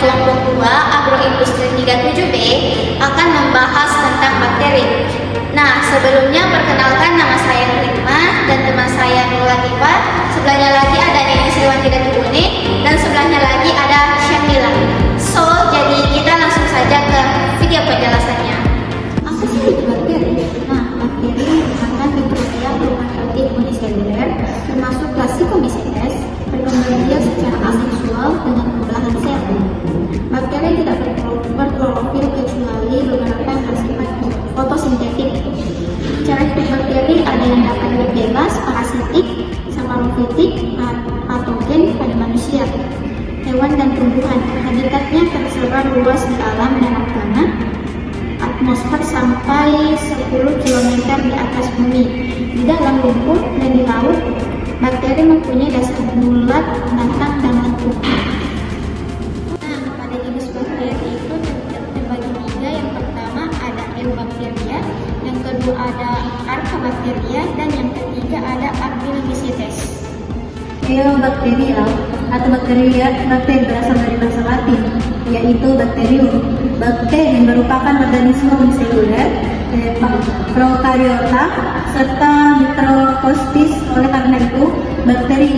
kelompok 2 Agroindustri 37B akan membahas tentang bakteri. Nah, sebelumnya perkenalkan, nama saya Rima dan teman saya Nur Latifah. Sebelahnya lagi ada Neni Sriwanti Datubune dan sebelahnya lagi ada Syamila. So, jadi kita langsung saja ke video penjelasannya. Apa sih itu bakteri? Nah, bakteri merupakan mikrobia prokaryotik uniseluler termasuk Classicomycetes, berkembang biak secara aseksual dengan pembelahan sel. Bakteri tidak berklorofil kecuali beberapa yang bersifat fotosintetik. Cara hidup bakteri ada yang dapat hidup bebas, parasitik, saprofitik, patogen pada manusia, hewan dan tumbuhan. Habitatnya tersebar luas di alam dan tanah, atmosfer sampai 10 km di atas bumi. Di dalam lumpur dan di laut, bakteri mempunyai dasar bulat, datar, dan lengkung. Nah, pada jenis bakteri itu terbagi tiga. Yang pertama ada Eubacteria, yang kedua ada Archaebacteria, dan yang ketiga ada Actinomycetes. Eubacteria atau bakteri berasal dari bahasa Latin, yaitu bacterium. Bakteri merupakan organisme uniseluler, prokariota, serta mikroskopis. Oleh karena itu, bakteri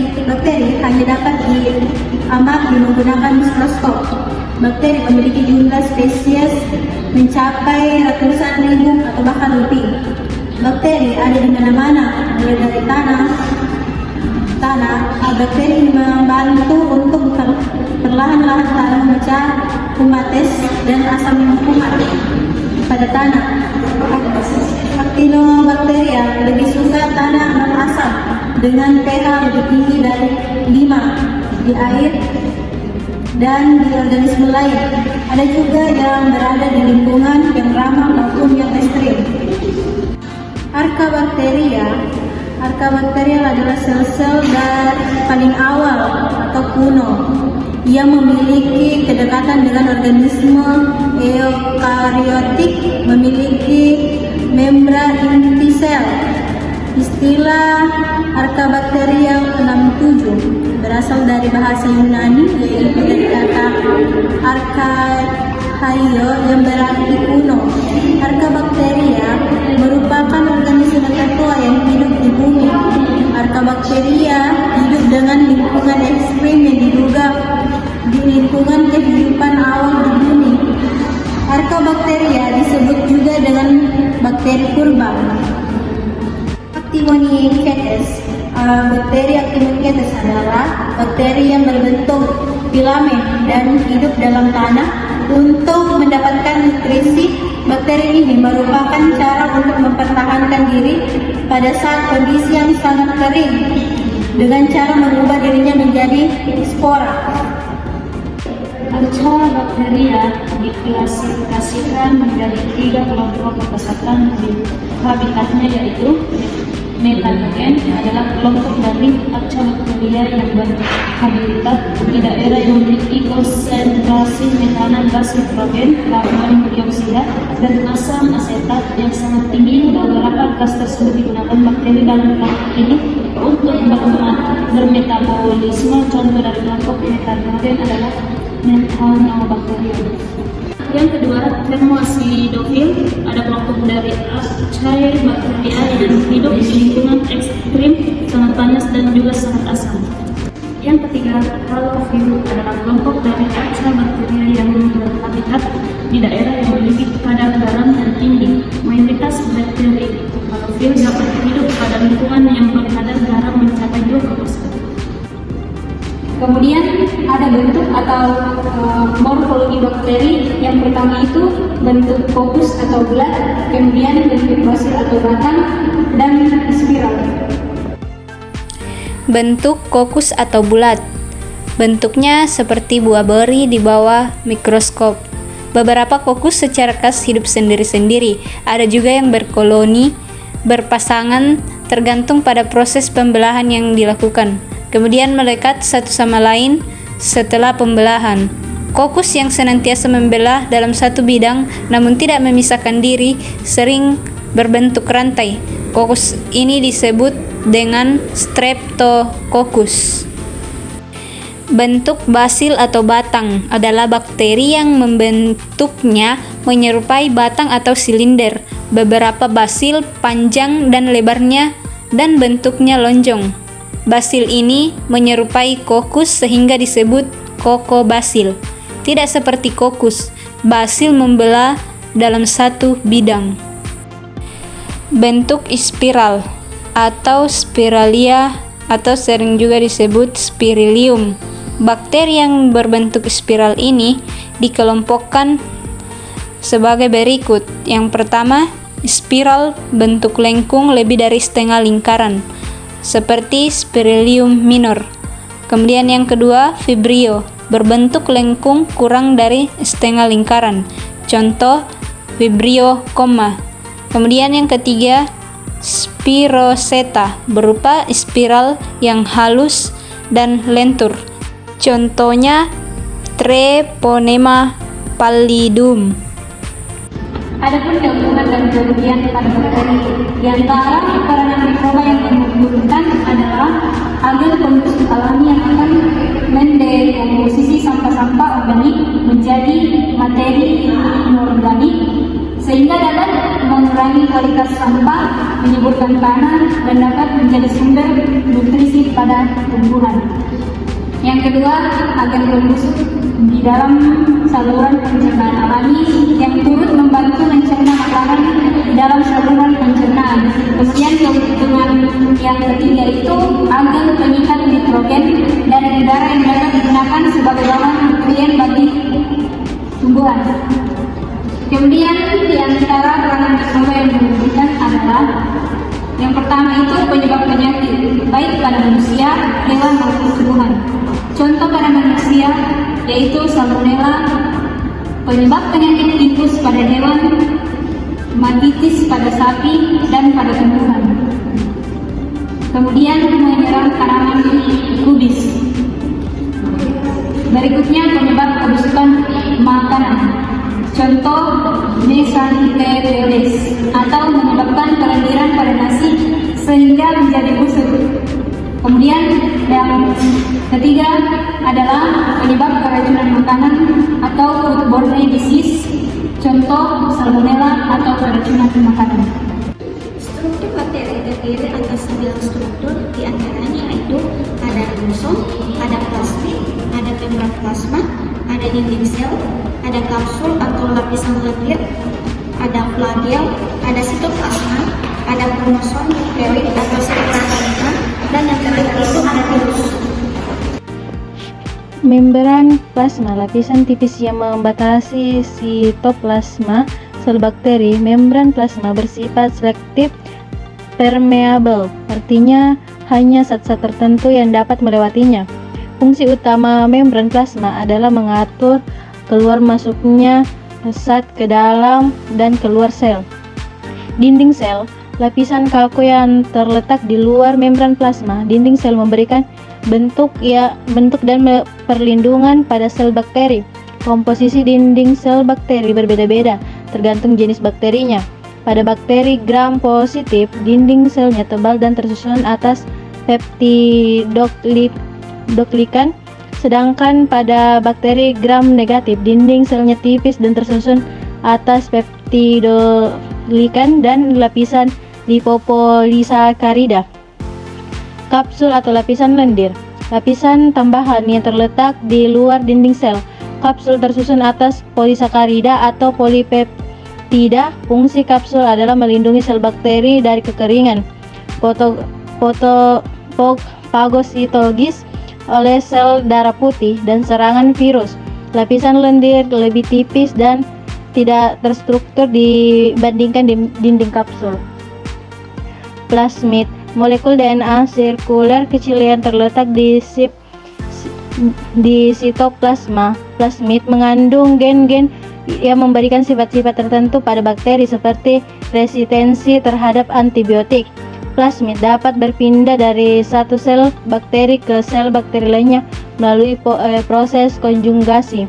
hanya dapat diamati menggunakan mikroskop. Bakteri memiliki jumlah spesies mencapai ratusan ribu atau bahkan lebih. Bakteri ada di mana-mana, mulai dari tanah. Bakteri membantu untuk perlahan-lahan tanah memecah humates dan asam kumat pada tanah. Actinobacteria lebih suka tanah non-asam dengan pH lebih tinggi dari 5 di air dan di organisme lain. Ada juga yang berada di lingkungan yang ramah maupun yang ekstrim. Archaebacteria adalah sel-sel dari paling awal atau kuno yang memiliki kedekatan dengan organisme eukariotik, memiliki membran inti sel. Istilah Archaebacteria 67 berasal dari bahasa Yunani, yaitu dari kata archaio yang berarti kuno. Archaebacteria merupakan organisme tertua yang hidup di bumi. Archaebacteria hidup dengan lingkungan ekstrim yang diduga di lingkungan kehidupan awal di bumi. Archaebacteria disebut juga dengan bakteri purba. Actinomycetes. Bakteri Actinomycetes adalah bakteri yang berbentuk filamen dan hidup dalam tanah. Untuk mendapatkan nutrisi, bakteri ini merupakan cara untuk mempertahankan diri pada saat kondisi yang sangat kering dengan cara mengubah dirinya menjadi spora. Archaebacteria diklasifikasikan menjadi 3 kelompok berdasarkan habitatnya, yaitu metanogen adalah kelompok dari Archaebacteria yang berhabitat di daerah yang memiliki konsentrasi metanan, gas hidrogen, karbon dioksida, dan asam asetat yang sangat tinggi. Beberapa gas tersebut digunakan bakteri dalam kelompok ini untuk bermetabolisme. Contoh dari kelompok metanogen adalah Methanobacterium. Yang kedua, Thermoacidofil, ada kelompok dari Archaebacteria yang hidup di lingkungan ekstrim, sangat panas dan juga sangat asam. Yang ketiga, Halofil adalah kelompok dari Archaebacteria yang berhabitat di daerah yang memiliki kadar garam yang tinggi. Mayoritas bakteri halofil dapat hidup pada lingkungan yang berkadar garam mencapai 20%. Kemudian ada bentuk atau morfologi bakteri. Yang pertama itu bentuk kokus atau bulat, kemudian bentuk basil atau batang, dan spiral. Bentuk kokus atau bulat. Bentuknya seperti buah beri di bawah mikroskop. Beberapa kokus secara khas hidup sendiri-sendiri. Ada juga yang berkoloni, berpasangan, tergantung pada proses pembelahan yang dilakukan. Kemudian melekat satu sama lain setelah pembelahan. Kokus yang senantiasa membelah dalam satu bidang namun tidak memisahkan diri sering berbentuk rantai. Kokus ini disebut dengan Streptococcus. Bentuk basil atau batang adalah bakteri yang membentuknya menyerupai batang atau silinder. Beberapa basil panjang dan lebarnya dan bentuknya lonjong. Basil ini menyerupai kokus sehingga disebut kokobasil. Tidak seperti kokus, basil membelah dalam satu bidang. Bentuk spiral atau spiralia atau sering juga disebut spirilium. Bakteri yang berbentuk spiral ini dikelompokkan sebagai berikut. Yang pertama, spiral bentuk lengkung lebih dari setengah lingkaran, seperti Spirilium minor. Kemudian yang kedua, vibrio, berbentuk lengkung kurang dari setengah lingkaran, contoh Vibrio koma. Kemudian yang ketiga, Spiroseta, berupa spiral yang halus dan lentur, contohnya Treponema pallidum. Adapun gabungan dan kelebihan pada bakteri, di antara peranan mikroba yang menguntungkan adalah agen pembusuk alami yang akan mendekomposisi sampah-sampah organik menjadi materi inorganik, sehingga dapat mengurangi kualitas sampah, menyuburkan tanah, dan dapat menjadi sumber nutrisi pada tumbuhan. Yang kedua, agen pembusuk di dalam saluran pencernaan alami yang turut membantu mencerna makanan di dalam saluran pencernaan. Kemudian keuntungan yang ketiga itu agen pengikat nitrogen dari udara yang dapat digunakan sebagai bahan nutrien bagi tumbuhan. Kemudian di antara peranan mikroba yang menentukan adalah yang pertama itu penyebab penyakit, baik pada manusia, hewan maupun tumbuhan. Contoh pada manusia yaitu Salmonella, penyebab penyakit tifus pada hewan, matitis pada sapi dan pada tumbuhan. Kemudian menyerang tanaman kubis. Berikutnya penyebab kebusukan makanan. Contoh Mesantepedes, atau menyebabkan kelendiran pada nasi sehingga menjadi busuk. Kemudian yang ketiga adalah penyebab keracunan makanan atau foodborne disease, contoh Salmonella atau keracunan makanan. Struktur bakteri terdiri atas 9 struktur, di antaranya yaitu ada ribosom, ada plasmid, ada membran plasma, ada dinding sel, ada kapsul atau lapisan lendir, ada flagel, ada sitoplasma, ada kromosom nukleoid atau sitoplazma, dan yang terakhir itu ada virus. Membran plasma, lapisan tipis yang membatasi sitoplasma sel bakteri. Membran plasma bersifat selektif permeable, artinya hanya zat-zat tertentu yang dapat melewatinya. Fungsi utama membran plasma adalah mengatur keluar masuknya zat ke dalam dan keluar sel. Dinding sel, lapisan kaku yang terletak di luar membran plasma. Dinding sel memberikan bentuk dan perlindungan pada sel bakteri. Komposisi dinding sel bakteri berbeda-beda tergantung jenis bakterinya. Pada bakteri gram positif, dinding selnya tebal dan tersusun atas peptidoglykan, sedangkan pada bakteri gram negatif, dinding selnya tipis dan tersusun atas peptidoglykan dan lapisan lipopolisakarida. Kapsul atau lapisan lendir, lapisan tambahan yang terletak di luar dinding sel. Kapsul tersusun atas polisakarida atau polipeptida. Fungsi kapsul adalah melindungi sel bakteri dari kekeringan, fagositologis oleh sel darah putih, dan serangan virus. Lapisan lendir lebih tipis dan tidak terstruktur dibandingkan dinding kapsul. Plasmid, molekul DNA sirkuler kecil yang terletak di sitoplasma. Plasmid mengandung gen-gen yang memberikan sifat-sifat tertentu pada bakteri seperti resistensi terhadap antibiotik. Plasmid dapat berpindah dari satu sel bakteri ke sel bakteri lainnya melalui proses konjugasi.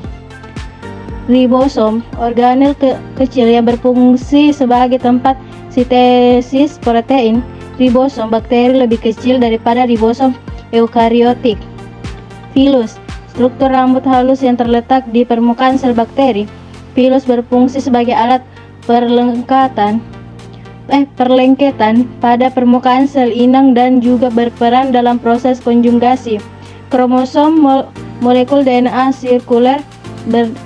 Ribosom, organel kecil yang berfungsi sebagai tempat sintesis protein. Ribosom bakteri lebih kecil daripada ribosom eukariotik. Filus, struktur rambut halus yang terletak di permukaan sel bakteri. Pilus berfungsi sebagai alat perlengketan pada permukaan sel inang dan juga berperan dalam proses konjugasi. Kromosom molekul DNA sirkuler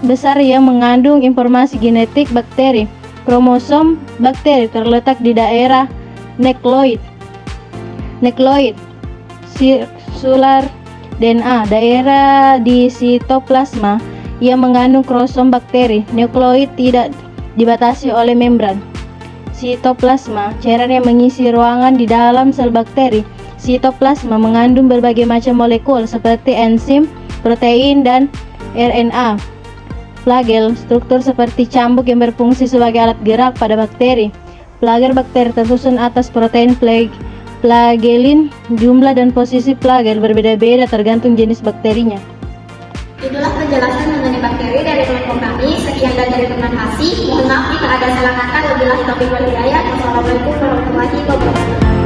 besar yang mengandung informasi genetik bakteri. Kromosom bakteri terletak di daerah nukleoid, sirkular DNA, daerah di sitoplasma yang mengandung kromosom bakteri. Nukleoid tidak dibatasi oleh membran sitoplasma, cairan yang mengisi ruangan di dalam sel bakteri. Sitoplasma mengandung berbagai macam molekul seperti enzim, protein, dan RNA. Flagel, struktur seperti cambuk yang berfungsi sebagai alat gerak pada bakteri. Flagel bakteri tersusun atas protein flagellin. Jumlah dan posisi flagel berbeda-beda tergantung jenis bakterinya. Itulah penjelasan mengenai bakteri dari kelompok kami. Sekian dan terima kasih. Mohon maaf jika ada salah kata. Wabillahi taufiq wal hidayah. Wassalamualaikum warahmatullahi wabarakatuh.